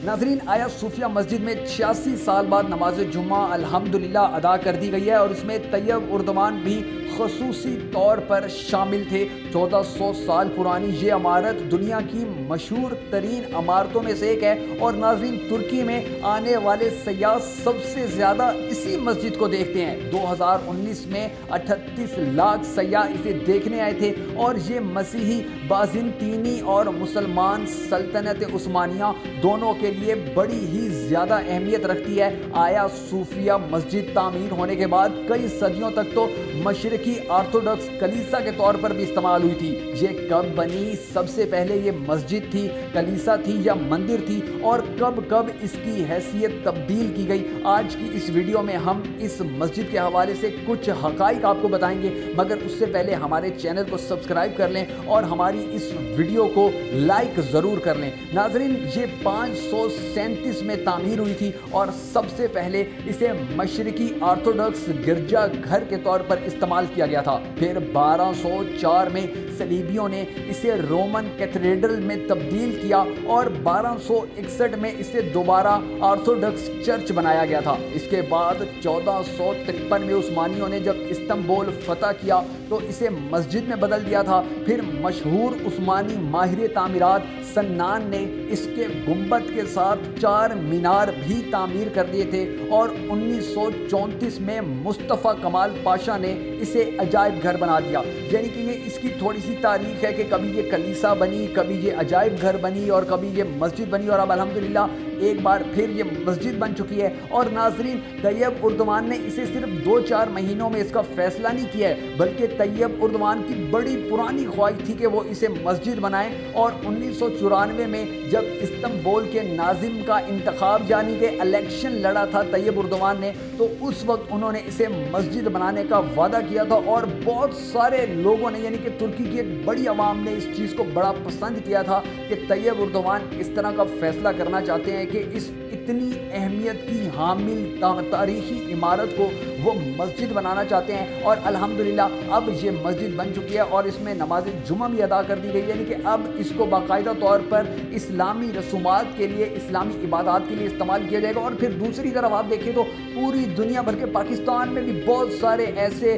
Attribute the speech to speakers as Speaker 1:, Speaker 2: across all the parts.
Speaker 1: ناظرین، آیا صوفیہ مسجد میں 86 سال بعد نماز جمعہ الحمدللہ ادا کر دی گئی ہے اور اس میں طیب اردوان بھی خصوصی طور پر شامل تھے۔ 1400 سال پرانی یہ عمارت دنیا کی مشہور ترین عمارتوں میں سے ایک ہے اور ناظرین، ترکی میں آنے والے سیاح سب سے زیادہ اسی مسجد کو دیکھتے ہیں۔ 2019 میں 38 لاکھ سیاح اسے دیکھنے آئے تھے اور یہ مسیحی بازنطینی اور مسلمان سلطنت عثمانیہ دونوں کے لیے بڑی ہی زیادہ اہمیت رکھتی ہے۔ آیا صوفیہ مسجد تعمیر ہونے کے بعد کئی صدیوں تک تو مشرقی آرتھوڈکس کلیسا کے طور پر بھی استعمال ہوئی تھی۔ یہ کب بنی؟ سب سے پہلے یہ مسجد تھی، کلیسا تھی یا مندر تھی؟ اور کب اس کی حیثیت تبدیل کی گئی؟ آج کی اس ویڈیو میں ہم اس مسجد کے حوالے سے کچھ حقائق آپ کو بتائیں گے، مگر اس سے پہلے ہمارے چینل کو سبسکرائب کر لیں اور ہماری اس ویڈیو کو لائک ضرور کر لیں۔ ناظرین، یہ 537 میں تعمیر ہوئی تھی اور سب سے پہلے اسے مشرقی آرتھوڈکس گرجا گھر کے طور پر استعمال کیا گیا تھا۔ پھر 1204 میں صلیبیوں نے اسے رومن کیتھیڈرل میں تبدیل کیا اور 1261 میں اسے دوبارہ آرتھوڈکس چرچ بنایا گیا تھا۔ اس کے بعد 1453 میں عثمانیوں نے جب استنبول فتح کیا تو اسے مسجد میں بدل دیا تھا۔ پھر مشہور عثمانی ماہر تعمیرات سنان نے اس کے گنبد کے ساتھ 4 مینار بھی تعمیر کر دیے تھے اور 1934 میں مصطفیٰ کمال پاشا نے اسے عجائب گھر بنا دیا۔ یعنی کہ یہ اس کی تھوڑی سی تاریخ ہے کہ کبھی یہ کلیسا بنی، کبھی یہ عجائب گھر بنی اور کبھی یہ مسجد بنی اور اب الحمدللہ ایک بار پھر یہ مسجد بن چکی ہے۔ اور ناظرین، طیب اردوان نے اسے صرف 2-4 مہینوں میں اس کا فیصلہ نہیں کیا ہے، بلکہ طیب اردوان کی بڑی پرانی خواہش تھی کہ وہ اسے مسجد بنائیں اور 1994 میں جب استنبول کے ناظم کا انتخاب یعنی کہ الیکشن لڑا تھا طیب اردوان نے، تو اس وقت انہوں نے اسے مسجد بنانے کا وعدہ کیا تھا اور بہت سارے لوگوں نے یعنی کہ ترکی کی ایک بڑی عوام نے اس چیز کو بڑا پسند کیا تھا کہ طیب اردوان اس طرح کا فیصلہ کرنا چاہتے ہیں کہ اس اتنی اہمیت کی حامل تاریخی عمارت کو وہ مسجد بنانا چاہتے ہیں اور الحمدللہ اب یہ مسجد بن چکی ہے اور اس میں نماز جمعہ بھی ادا کر دی گئی، یعنی کہ اب اس کو باقاعدہ طور پر اسلامی رسومات کے لیے، اسلامی عبادات کے لیے استعمال کیا جائے گا۔ اور پھر دوسری طرف آپ دیکھیں تو پوری دنیا بھر کے پاکستان میں بھی بہت سارے ایسے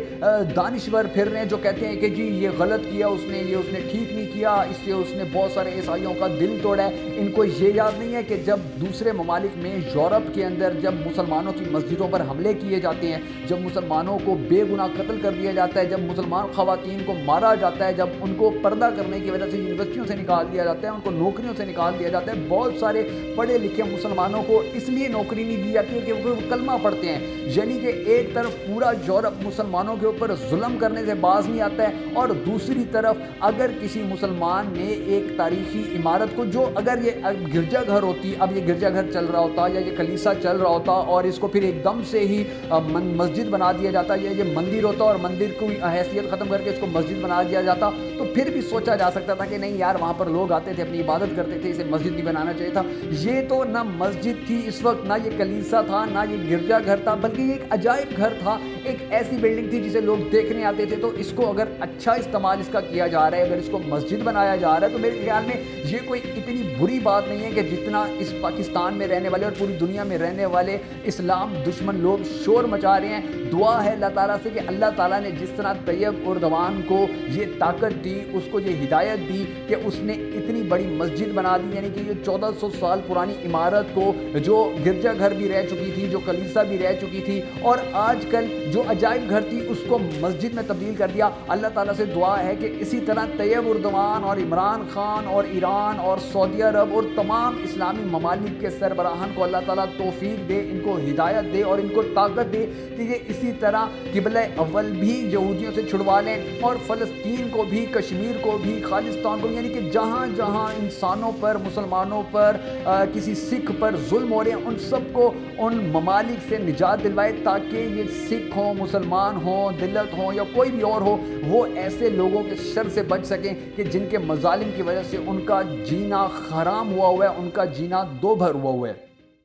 Speaker 1: دانشور پھر رہے ہیں جو کہتے ہیں کہ جی یہ غلط کیا اس نے ٹھیک نہیں کیا، اس سے اس نے بہت سارے عیسائیوں کا دل توڑا ہے۔ ان کو یہ یاد نہیں ہے کہ جب دوسرے ممالک میں یورپ کے اندر جب مسلمانوں کی مسجدوں پر حملے کیے جاتے ہیں، جب مسلمانوں کو بے گناہ قتل کر دیا جاتا ہے، جب مسلمان خواتین کو مارا جاتا ہے، جب ان کو پردہ کرنے کی وجہ سے یونیورسٹیوں سے نکال دیا جاتا ہے، ان کو نوکریوں سے نکال دیا جاتا ہے، بہت سارے پڑھے لکھے مسلمانوں کو اس لیے نوکری نہیں دی جاتی ہے کہ وہ کلمہ پڑھتے ہیں۔ یعنی کہ ایک طرف پورا یورپ مسلمانوں کے اوپر ظلم کرنے سے باز نہیں آتا ہے اور دوسری طرف اگر کسی مسلمان نے ایک تاریخی عمارت کو، جو اگر یہ گرجا گھر ہوتی، اب یہ گرجا گھر چل رہا ہوتا یا یہ کلیسا چل رہا ہوتا اور اس کو پھر ایک دم سے ہی مسجد بنا دیا جاتا یا یہ مندر ہوتا اور مندر کو حیثیت ختم کر کے اس کو مسجد بنا دیا جاتا تو پھر بھی سوچا جا سکتا تھا کہ نہیں یار وہاں پر لوگ آتے تھے، اپنی عبادت کرتے تھے، اسے مسجد نہیں بنانا چاہیے تھا۔ یہ تو نہ مسجد تھی اس وقت، نہ یہ کلیسا تھا، نہ یہ گرجا گھر تھا، بلکہ یہ ایک عجائب گھر تھا، ایک ایسی بلڈنگ تھی جسے لوگ دیکھنے آتے تھے۔ تو اس کو اگر اچھا استعمال اس کا کیا جا رہا ہے، اگر اس کو مسجد بنایا جا رہا ہے تو میرے خیال میں یہ کوئی اتنی بری بات نہیں ہے کہ جتنا اس پاکستان میں رہنے والے اور پوری دنیا میں رہنے والے اسلام دشمن لوگ شور مچا رہے ہیں۔ دعا ہے اللہ تعالیٰ سے کہ اللہ تعالیٰ نے جس طرح طیب اردوان کو یہ طاقت دی، اس کو یہ ہدایت دی کہ اس نے اتنی بڑی مسجد بنا دی، یعنی کہ یہ 1400 سال پرانی عمارت کو جو گرجا گھر بھی رہ چکی تھی، جو کلیسا بھی رہ چکی تھی اور آج کل جو عجائب گھر تھی اس کو مسجد میں تبدیل کر دیا۔ اللہ تعالیٰ سے دعا ہے کہ اسی طرح طیب اردوان اور عمران خان اور ایران اور سعودی عرب اور تمام اسلامی ممالک کے سربراہان کو اللہ تعالیٰ توفیق دے، ان کو ہدایت دے اور ان کو طاقت دے کہ یہ اسی طرح قبلہ اول بھی یہودیوں سے چھڑوا لیں اور فلسطین کو بھی، کشمیر کو بھی، خالصتان کو بھی، یعنی کہ جہاں جہاں انسانوں پر، مسلمانوں پر، کسی سکھ پر ظلم ہو رہے ہیں ان سب کو ان ممالک سے نجات دلوائے تاکہ یہ سکھ ہوں، مسلمان ہوں، دلت ہوں یا کوئی بھی اور ہو، وہ ایسے لوگوں کے شر سے بچ سکیں کہ جن کے مظالم کی وجہ سے ان کا جینا حرام ہوا ہے، ان کا جینا دو بھر ہوا ہے۔